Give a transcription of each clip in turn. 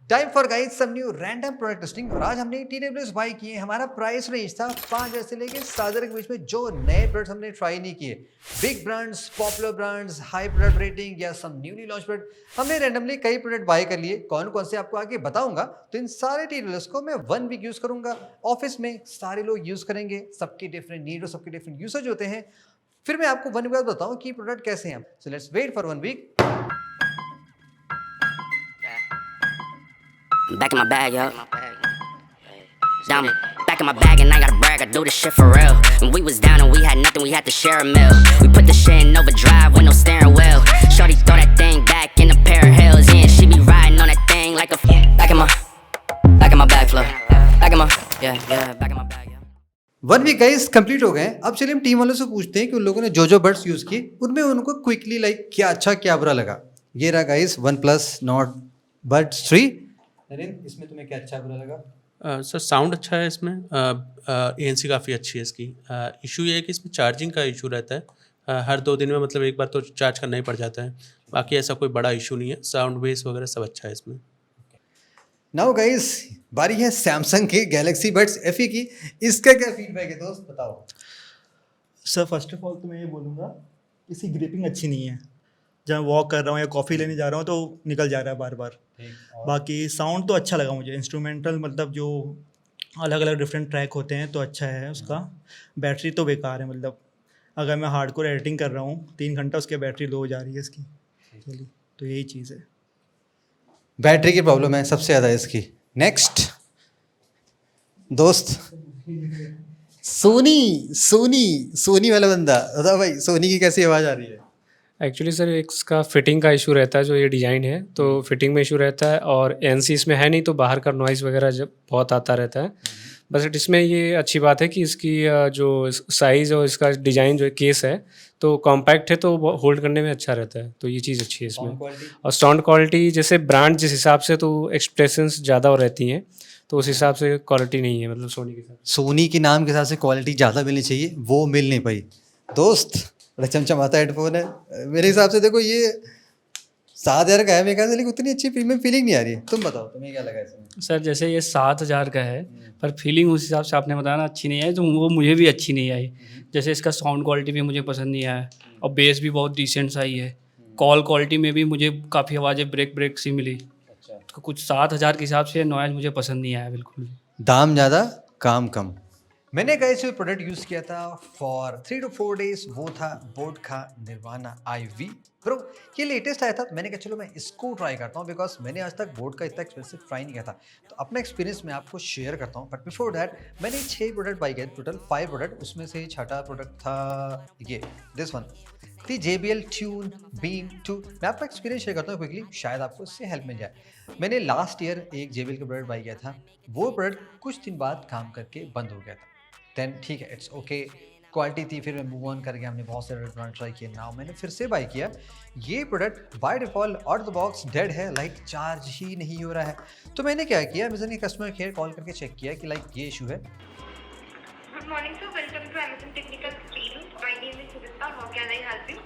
Time for guys some new random product testing. और आज हमने TWS बाय किए। हमारा प्राइस रेंज था 5,000 से लेके 7,000 के बीच में। जो नए प्रोडक्ट हमने ट्राई नहीं किए, big brands, popular brands, high product rating या सम न्यूली लॉन्च प्रोडक्ट, हमने रैंडमली कई प्रोडक्ट बाय कर लिए। कौन कौन से आपको आगे बताऊंगा। तो इन सारे TWS को मैं 1 वीक यूज करूंगा। ऑफिस में सारे लोग यूज करेंगे, सबके डिफरेंट नीड और सबके डिफरेंट यूसेज होते हैं। फिर मैं आपको 1 वीक बाद बताऊं कि प्रोडक्ट कैसे हैं। So let's wait for 1 week. Back in my bag, yo. Down, back in my bag and I gotta brag, I do this shit for real. And we was down and we had nothing, we had to share a meal. We put the shit in overdrive with no steering wheel. Shorty throw that thing back in a pair of heels. Yeah, she be riding on that thing like a back in my bag flow. Back in my, yeah, back in my bag, yeah. 1 week guys complete हो गए। अब चलिए हम team वालों से पूछते हैं कि उन लोगों ने जो बड्स यूज किए उनमें उनको क्विकली लाइक क्या अच्छा क्या बुरा लगा। ये रहा guys OnePlus Nord Buds 3। Narendra, इसमें तुम्हें क्या अच्छा बुरा लगा? सर साउंड अच्छा है इसमें, ANC काफ़ी अच्छी है इसकी। इशू ये है कि इसमें चार्जिंग का इशू रहता है। हर 2 दिन में मतलब एक बार तो चार्ज करना ही पड़ जाता है। बाकी ऐसा कोई बड़ा इशू नहीं है। साउंड बेस वगैरह सब अच्छा है इसमें। नाउ गाइस बारी है सैमसंग के Galaxy Buds FE की। इसका क्या फीडबैक है दोस्त, बताओ। सर फर्स्ट ऑफ ऑल तो मैं ये बोलूँगा, इसकी ग्रिपिंग अच्छी नहीं है। जब वॉक कर रहा हूँ या कॉफ़ी लेने जा रहा हूँ तो निकल जा रहा है बार बार। बाकी साउंड तो अच्छा लगा मुझे, इंस्ट्रूमेंटल मतलब जो अलग अलग डिफरेंट ट्रैक होते हैं तो अच्छा है उसका। बैटरी तो बेकार है, मतलब अगर मैं हार्डकोर एडिटिंग कर रहा हूँ 3 घंटा उसकी बैटरी लो हो जा रही है इसकी। चलिए, तो यही चीज़ है, बैटरी की प्रॉब्लम है सबसे ज़्यादा इसकी। नेक्स्ट दोस्त, सोनी वाला बंदा बताओ भाई, सोनी की कैसी आवाज़ आ रही है? एक्चुअली सर इसका फिटिंग का इशू रहता है। जो ये डिज़ाइन है तो फिटिंग में इशू रहता है, और ANC इसमें है नहीं तो बाहर का नॉइज़ वगैरह जब बहुत आता रहता है। बस इसमें ये अच्छी बात है कि इसकी जो साइज़ और इसका डिज़ाइन जो केस है तो कॉम्पैक्ट है, तो होल्ड करने में अच्छा रहता है। तो ये चीज़ अच्छी है इसमें। और साउंड क्वालिटी जैसे ब्रांड जिस हिसाब से तो एक्सप्रेशंस ज़्यादा रहती हैं, तो उस हिसाब से क्वालिटी नहीं है, मतलब सोनी के साथ। सोनी के नाम के हिसाब से क्वालिटी ज़्यादा मिलनी चाहिए, वो मिल नहीं पाई। दोस्त बड़ा चमचमाता हेडफोन है मेरे हिसाब से। देखो ये 7,000 का है मेरे ख्याल से, लेकिन उतनी अच्छी प्रीमियम फीलिंग नहीं आ रही है। तुम बताओ तुम्हें क्या लगा इसमें? सर जैसे ये 7,000 का है, पर फीलिंग उस हिसाब से आपने बताया ना अच्छी नहीं आई, तो वो मुझे भी अच्छी नहीं आई। जैसे इसका साउंड क्वालिटी भी मुझे पसंद नहीं आया, और बेस भी बहुत डिसेंट सा ही है। कॉल क्वालिटी में भी मुझे काफ़ी आवाज़ें ब्रेक सी मिली। तो कुछ 7,000 के हिसाब से नॉइज़ मुझे पसंद नहीं आया बिल्कुल भी। दाम ज़्यादा काम कम। मैंने गाइस जो प्रोडक्ट यूज़ किया था फॉर 3 to 4 days, वो था बोट का निर्वाणा IV प्रो। ये लेटेस्ट आया था, मैंने कहा चलो मैं इसको ट्राई करता हूँ, बिकॉज मैंने आज तक बोट का इतना एक्सपेंसिव ट्राई नहीं किया था। तो अपना एक्सपीरियंस मैं आपको शेयर करता हूँ। बट बिफोर दैट मैंने 6 प्रोडक्ट बाई किए, टोटल 5 प्रोडक्ट। उसमें से छठा प्रोडक्ट था ये दिस वन, थी JBL Tune Beam 2। मैं आपका एक्सपीरियंस शेयर करता हूँ क्विकली, शायद आपको इससे हेल्प मिल जाए। मैंने लास्ट ईयर एक JBL का प्रोडक्ट बाई किया था। वो प्रोडक्ट कुछ दिन बाद काम करके बंद हो गया था। देन ठीक है, इट्स ओके, क्वालिटी थी। फिर मैं मूव ऑन कर गया, हमने बहुत सारे प्रोडक्ट ट्राई किए। नाउ मैंने फिर से बाय किया। ये product by default out of the box dead है, लाइक चार्ज ही नहीं हो रहा है। तो मैंने क्या किया, अमेज़न के कस्टमर केयर कॉल करके चेक किया कि लाइक ये इशू है। Good morning, sir. Welcome to Amazon Technical Team. My name is Sudipta. How can I help you?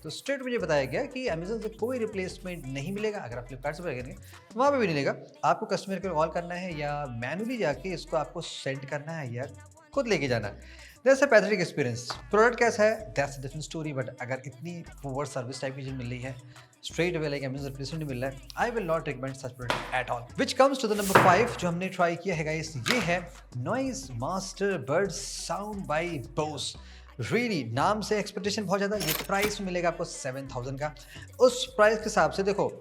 तो स्ट्रेट मुझे बताया गया कि अमेज़न से कोई रिप्लेसमेंट नहीं मिलेगा। अगर आप फ्लिपकार्ट से बाय करेंगे तो वहाँ पे भी नहीं मिलेगा। आपको कस्टमर केयर कॉल करना है, या मैनुअली जाके इसको आपको सेंड करना है, या खुद लेके जाना है। That's a pathetic experience. Product कैसा है that's a different story. But अगर इतनी पुअर सर्विस टाइप की चीज़ मिल रही है, straight away like Amazon replacement मिल रहा है, I will not recommend such product at all. Which comes to the number 5 जो हमने ट्राई किया है गाइस, ये है noise master buds sound by Bose. Really नाम से एक्सपेक्टेशन बहुत ज़्यादा। ये प्राइस मिलेगा आपको 7,000 का। उस प्राइस के हिसाब से देखो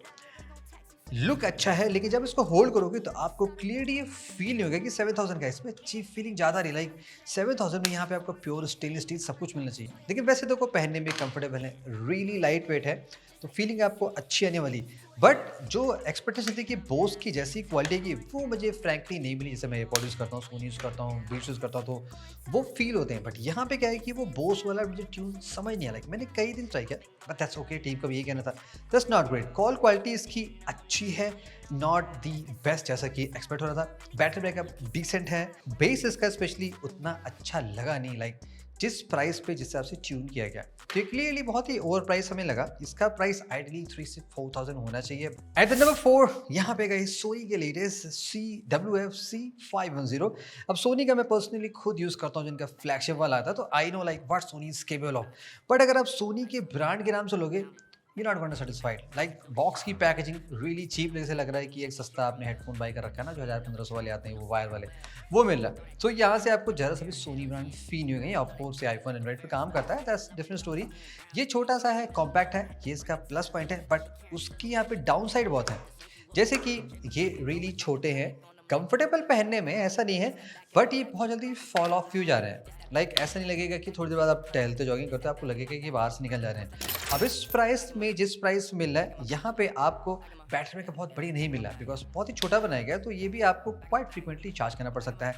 लुक अच्छा है, लेकिन जब इसको होल्ड करोगे तो आपको क्लियरली ये फील नहीं होगा कि 7,000 का। इसमें अच्छी फीलिंग ज़्यादा रही, लाइक 7,000 में यहाँ पे आपको प्योर स्टेनलेस स्टील सब कुछ मिलना चाहिए। लेकिन वैसे देखो पहनने में कंफर्टेबल है, रियली लाइट वेट है, तो फीलिंग आपको अच्छी आने वाली। बट जो एक्सपेक्टेशन थी कि बोस की जैसी क्वालिटी की, वो मुझे फ्रैंकली नहीं मिली। जैसे मैं एयरपॉड यूज़ करता हूँ, सोनी यूज़ करता हूँ, बीट्स यूज़ करता हूँ, तो वो फील होते हैं। बट यहाँ पे क्या है कि वो बोस वाला मुझे ट्यून समझ नहीं आया। लाइक मैंने कई दिन ट्राई किया, बट दैट्स ओके, टीम का भी यही कहना था, that's not great. Call quality इसकी अच्छी है, नॉट दी बेस्ट जैसा कि एक्सपेक्ट हो रहा था। बैटरी बैकअप डिसेंट है। बेस इसका स्पेशली उतना अच्छा लगा नहीं, लाइक जिस प्राइस पे जिस हिसाब से ट्यून किया गया, तो क्लियरली बहुत ही ओवर प्राइस हमें लगा। इसका प्राइस आइडली 3 से 4,000 होना चाहिए। एट द नंबर 4 यहाँ पे गई सोनी के लेटेस्ट CWF C510। अब सोनी का मैं पर्सनली खुद यूज़ करता हूँ, जिनका फ्लैगशिप वाला आता है, तो I know like what Soni is capable of. But अगर आप सोनी के ब्रांड के नाम से लोगे, you not gonna satisfied. Like box की पैकेजिंग रियली चीप, जैसे लग रहा है कि एक सस्ता आपने हेडफोन बाई कर रखा है ना, जो 1000-1500 वाले आते हैं, वो वायर वाले, वो मिल रहा है। तो यहाँ से आपको ज़रा सा भी सोनी ब्रांड फील नहीं होगा। ऑफकोर्स से आईफोन एंड्रॉइड पे काम करता है, दैट्स डिफरेंट स्टोरी। ये छोटा सा है, कॉम्पैक्ट है, ये इसका प्लस पॉइंट है, बट उसकी यहाँ पे डाउन साइड बहुत है। जैसे कि ये रियली छोटे हैं, कंफर्टेबल पहनने में ऐसा नहीं है, बट ये बहुत जल्दी फॉल ऑफ फ्यूज आ रहे हैं। लाइक ऐसा नहीं लगेगा कि थोड़ी देर बाद आप टहलते जॉगिंग करते हो आपको लगेगा कि बाहर से निकल जा रहे हैं। अब इस प्राइस में जिस प्राइस मिल रहा है यहाँ पे आपको बैटरी बैकअप बहुत बड़ी नहीं मिल रहा, बिकॉज बहुत ही छोटा बनाया गया, तो ये भी आपको क्वाइट फ्रीक्वेंटली चार्ज करना पड़ सकता है।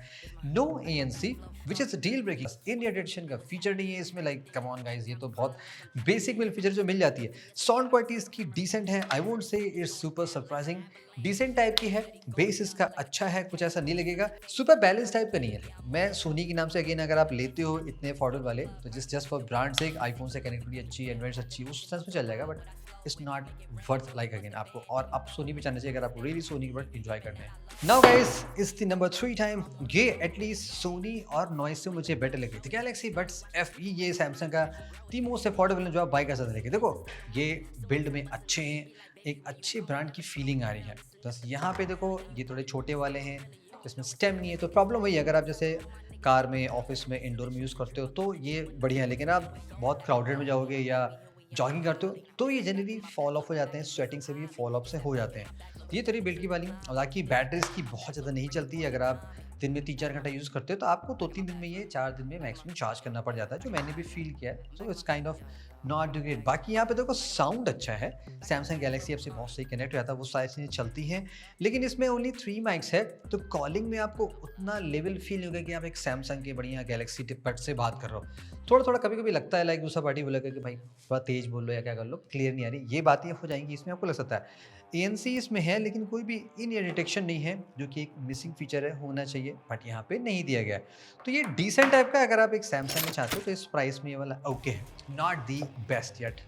No ANC which is deal breaking. India edition का फीचर नहीं है इसमें। लाइक कम ऑन गाइस, ये तो बहुत बेसिक मिल फीचर जो मिल जाती है। साउंड क्वालिटी इसकी डिसेंट है, I won't say it's super surprising, decent type की है। बेस इसका अच्छा है, कुछ ऐसा नहीं लगेगा, सुपर बैलेंस टाइप का नहीं है। मैं सोनी के नाम से अगेन अगर आप लेते हो इतने अफोर्डेबल वाले, तो जस्ट फॉर ब्रांड से आईफोन से कनेक्टिविटी अच्छी, एंड्रॉइड अच्छी, उस सेंस में चल जाएगा, but it's not worth like again आपको। और आप सोनी पे जाना चाहिए अगर आपको रियली सोनी के प्रोडक्ट एंजॉय करने हैं। Now guys is the number 3 time, ये एटलीस्ट सोनी और नॉइस से मुझे बेटर लगी थी। गैलेक्सी बड्स FE, ये सैमसंग का दी मोस्ट अफोर्डेबल जो आप बाई कर सकते हैं। देखो ये बिल्ड में अच्छे हैं, एक अच्छे ब्रांड की फीलिंग आ रही है। बस यहाँ पे देखो ये थोड़े छोटे वाले हैं, इसमें स्टेम नहीं है, तो प्रॉब्लम वही है। अगर आप जैसे कार में, ऑफिस में, इंडोर में यूज़ करते हो तो ये बढ़िया है, लेकिन आप बहुत क्राउडेड में जाओगे या जॉगिंग करते हो तो ये जनरली फॉल ऑफ हो जाते हैं, स्वेटिंग से भी फॉल ऑफ से हो जाते हैं। ये थोड़ी बिल्ड की वाली। हालांकि बैटरी इसकी बहुत ज़्यादा नहीं चलती है। अगर आप दिन में 3-4 घंटा यूज़ करते हो तो आपको 2-3 दिन में, ये 4 दिन में मैक्सिमम चार्ज करना पड़ जाता है, जो मैंने भी फील किया है। So it's kind of not do great. बाकी यहाँ पे देखो साउंड अच्छा है, सैमसंग गैलेक्सी ऐप से बहुत सही कनेक्ट हो जाता है, वो सारी चीज़ें चलती हैं, लेकिन इसमें ओनली 3 माइक्स है, तो कॉलिंग में आपको उतना लेवल फील नहीं होगा कि आप एक सैमसंग के बढ़िया गैलेक्सी बड से बात कर रहे हो। थोड़ा थोड़ा कभी कभी लगता है, लाइक दूसरा पार्टी बोलेगा कि भाई थोड़ा तेज बोल लो या क्या कर लो, क्लियर नहीं आ रही, ये बातें हो जाएंगी इसमें, आपको लग सकता है। ANC इसमें है, लेकिन कोई भी इन ईयर डिटेक्शन नहीं है, जो कि एक मिसिंग फीचर है, होना चाहिए, बट यहाँ पे नहीं दिया गया है। तो ये डिसेंट टाइप का, अगर आप एक सैमसंग में चाहते हो तो इस प्राइस में ये वाला ओके है, not the best yet.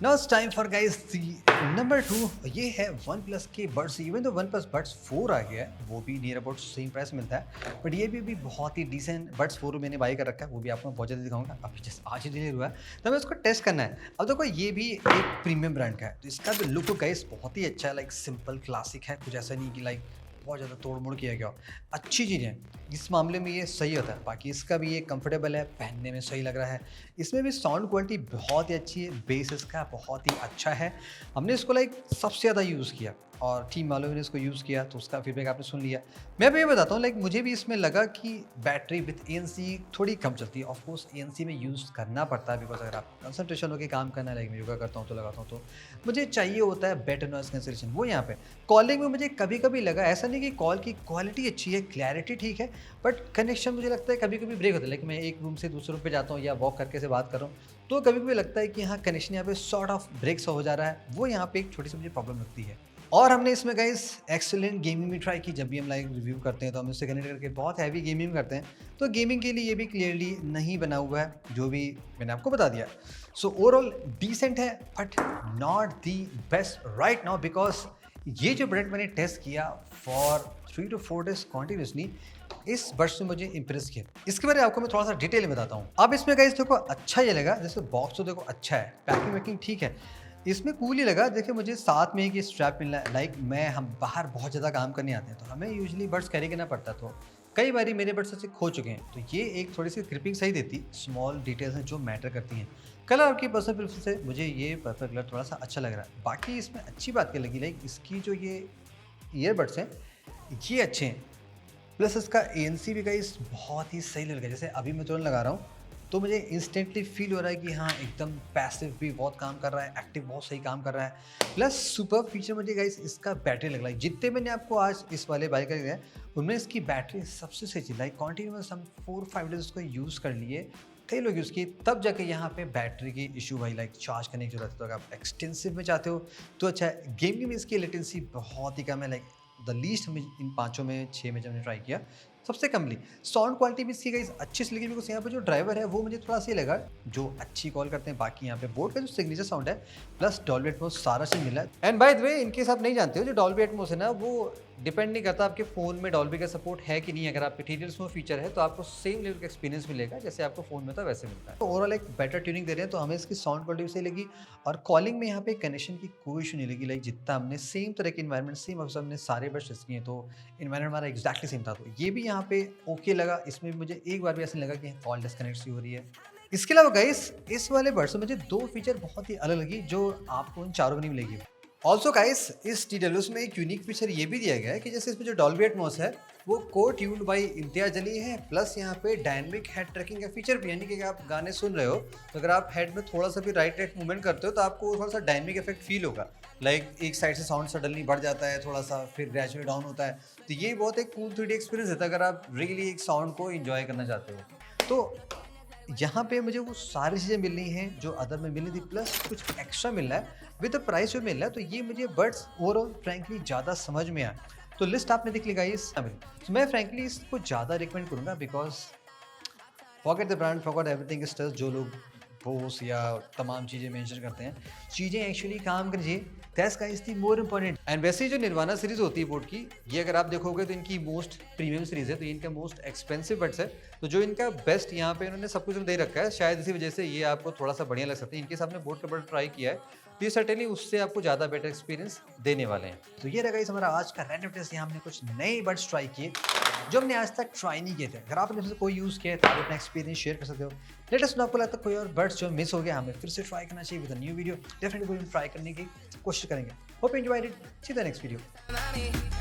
Now it's time for guys the number 2, ये है OnePlus के बड्स। इवन तो OnePlus बड्स 4 आ गया है, वो भी नियर अबाउट सेम प्राइस मिलता है, बट ये भी बहुत ही डिसेंट बड्स 4 मैंने बाई कर रखा है, वो भी आपको बहुत जल्दी दिखाऊंगा। अभी जस्ट आज ही डिलीवर हुआ है, तो हमें उसको टेस्ट करना है। अब देखो ये भी एक प्रीमियम ब्रांड का है, तो इसका भी लुक गाइस बहुत ही अच्छा है, लाइक सिंपल क्लासिक है, कुछ ऐसा नहीं कि लाइक बहुत ज़्यादा तोड़ मोड़ किया गया हो, अच्छी चीज़ है, इस मामले में ये सही होता है। बाकी इसका भी ये कंफर्टेबल है, पहनने में सही लग रहा है, इसमें भी साउंड क्वालिटी बहुत ही अच्छी है, बेस इसका बहुत ही अच्छा है। हमने इसको लाइक सबसे ज़्यादा यूज़ किया और टीम वालों ने इसको यूज़ किया, तो उसका फीडबैक आपने सुन लिया। मैं भी ये बताता हूँ, लाइक मुझे भी इसमें लगा कि बैटरी विथ ANC थोड़ी कम चलती है। ऑफकोर्स ANC में यूज़ करना पड़ता है, बिकॉज अगर आप कंसंट्रेशन होकर काम करना है, लाइक मैं योगा करता हूँ तो लगाता हूँ, तो मुझे चाहिए होता है बेटर नॉइस कैंसलेशन। वो यहाँ पे कॉलिंग में मुझे कभी कभी लगा, ऐसा नहीं कि कॉल की क्वालिटी अच्छी है, क्लैरिटी ठीक है, बट कनेक्शन मुझे लगता है कभी कभी ब्रेक होता है। लाइक मैं एक रूम से दूसरे रूम पे जाता हूँ या वॉक करके से बात कर रहा हूँ, तो कभी कभी लगता है कि यहाँ कनेक्शन यहाँ पे सॉर्ट ऑफ ब्रेक्स हो जा रहा है, वो यहाँ पे एक छोटी सी मुझे प्रॉब्लम लगती है। और हमने इसमें गाइस एक्सेलेंट गेमिंग भी ट्राई की। जब भी हम लाइव रिव्यू करते हैं तो हम इससे कनेक्ट करके बहुत हैवी गेमिंग करते हैं, तो गेमिंग के लिए ये भी क्लियरली नहीं बना हुआ है, जो भी मैंने आपको बता दिया। सो ओवरऑल डिसेंट है, but not the best right now, because ये जो प्रोडक्ट मैंने टेस्ट किया फॉर 3 to 4 days कॉन्टिन्यूसली, इस बड्स ने मुझे इंप्रेस किया। इसके बारे में आपको मैं थोड़ा सा डिटेल में बताता हूँ। अब इसमें गाइस देखो अच्छा ये लगा, जैसे बॉक्स तो देखो अच्छा है, पैकिंग वैकिंग ठीक है, इसमें कूल ही लगा। देखिए मुझे साथ में एक स्ट्रैप मिलना है, लाइक हम बाहर बहुत ज़्यादा काम करने आते हैं, तो हमें यूजुअली बड्स कैरी करना पड़ता, तो कई बार मेरे बड्स ऐसे खो चुके हैं, तो ये एक थोड़ी सी ग्रिपिंग सही देती, स्मॉल डिटेल्स हैं जो मैटर करती हैं। कलर आपकी पर्सनल प्रेफरेंस से मुझे ये पर्पल कलर थोड़ा सा अच्छा लग रहा है। बाकी इसमें अच्छी बात क्या लगी, लाइक इसकी जो ये ईयरबड्स हैं ये अच्छे हैं, प्लस इसका ANC भी गाइस बहुत ही सही लग रहा है। जैसे अभी मैं तुरंत लगा रहा हूँ तो मुझे इंस्टेंटली फील हो रहा है कि हाँ एकदम पैसिव भी बहुत काम कर रहा है, एक्टिव बहुत सही काम कर रहा है। प्लस सुपर फीचर मुझे गाइस इसका बैटरी लग रहा है। जितने मैंने आपको आज इस वाले बाइक का दिया उनमें इसकी बैटरी सबसे सही चीज़, लाइक कॉन्टिन्यूस हम 4-5 डेज उसको यूज़ कर लिए, कई लोग यूज़ किए, तब जाके यहाँ पे बैटरी की इशू भाई, लाइक चार्ज करने की जरूरत है। तो अगर आप एक्सटेंसिव में चाहते हो तो अच्छा है। गेमिंग में इसकी लेटेंसी बहुत ही कम है, लाइक द लीस्ट हमें इन 5 में 6 में जब हमने ट्राई किया सबसे कम ली। साउंड क्वालिटी भी इसकी गाइस अच्छी सी लगी मेरे को। यहाँ पे जो ड्राइवर है वो मुझे थोड़ा सा लगा जो अच्छी कॉल करते हैं। बाकी यहाँ पे बोट का जो सिग्नेचर साउंड है प्लस डॉल्बी एटमॉस सारा चीज मिला है। एंड बाय द वे इनके आप नहीं जानते हो जो डॉल्बी एटमॉस है ना वो डिपेंड नहीं करता आपके फ़ोन में डॉल्बी का सपोर्ट है कि नहीं। अगर आपके टीटीएल्स में फीचर है तो आपको सेम लेवल का एक्सपीरियंस मिलेगा जैसे आपको फ़ोन में था वैसे मिलता है। तो ओवरऑल एक बेटर ट्यूनिंग दे रहे हैं तो हमें इसकी साउंड क्वालिटी भी सही लगी और कॉलिंग में यहाँ पे कनेक्शन की कोई इशू नहीं लगी। लाइक जितना हमने सेम तरह के इन्वायरमेंट सेम अक्सर हमने सारे बस टेस्ट किए तो इन्वायरमेंट हमारा एक्जैक्टली सेम था। तो ये भी यहाँ पे ओके लगा। इसमें भी मुझे एक बार भी ऐसा लगा कि कॉल डिस्कनेक्ट सी हो रही है। इसके अलावा गाइस इस वाले बड्स में मुझे दो फीचर बहुत ही अलग लगी जो आपको इन चारों में नहीं मिलेगी। ऑल्सो गाइस इस TWS में एक यूनिक फीचर ये भी दिया गया है कि जैसे इसमें जो डॉल्बी एटमॉस है वो को ट्यून्ड बाय इम्तियाज अली है प्लस यहाँ पे डायनेमिक हेड ट्रैकिंग का फीचर भी, यानी कि आप गाने सुन रहे हो तो अगर आप हेड में थोड़ा सा भी राइट राइट मूवमेंट करते हो तो आपको थोड़ा सा डायनेमिक इफेक्ट फील होगा। लाइक एक साइड से साउंड सडनली बढ़ जाता है थोड़ा सा फिर ग्रेजुअली डाउन होता है। तो ये बहुत एक कूल 3D एक्सपीरियंस देता है अगर आप रियली एक साउंड को इंजॉय करना चाहते हो। तो यहाँ पे मुझे वो सारी चीज़ें मिल रही हैं जो अदर में मिलनी थी प्लस कुछ एक्स्ट्रा मिल रहा है विद प्राइस जो मिल रहा है। तो ये मुझे बड्स ओवरऑल फ्रैंकली ज़्यादा समझ में आया। तो लिस्ट आपने देख ली गाइस। तो मैं फ्रैंकली इसको ज़्यादा रिकमेंड करूँगा because forget the brand forget everything is touch. जो लोग बोस या तमाम चीज़ें मेंशन करते हैं चीज़ें एक्चुअली काम करिए that's guys the more important. And वैसे ही जो निर्वाणा सीरीज़ होती है बोट की ये अगर आप देखोगे तो इनकी मोस्ट प्रीमियम सीरीज़ है तो ये इनका मोस्ट एक्सपेंसिव बड्स है। तो जो इनका बेस्ट यहाँ पे इन्होंने सब कुछ दे रखा है शायद इसी वजह से ये आपको थोड़ा सा बढ़िया लग सकता है। इनके सामने बोट का बड ट्राई किया है तो ये सर्टेनली उससे आपको ज़्यादा बेटर एक्सपीरियंस देने वाले हैं। तो ये रहा हमारा आज का रैंडम टेस्ट। यहाँ हमने कुछ नए बड्स ट्राई किए जो हमने आज तक ट्राई नहीं किए थे। अगर आपने इसमें कोई यूज़ किया तो आप अपना एक्सपीरियंस शेयर कर सकते हो। लेटेस्ट आपको लगता है कोई और बड्स जो मिस हो गया हमें फिर से ट्राई करना चाहिए with a new video. Definitely try करने की कोशिश करेंगे। Hope you enjoyed it. See the next video.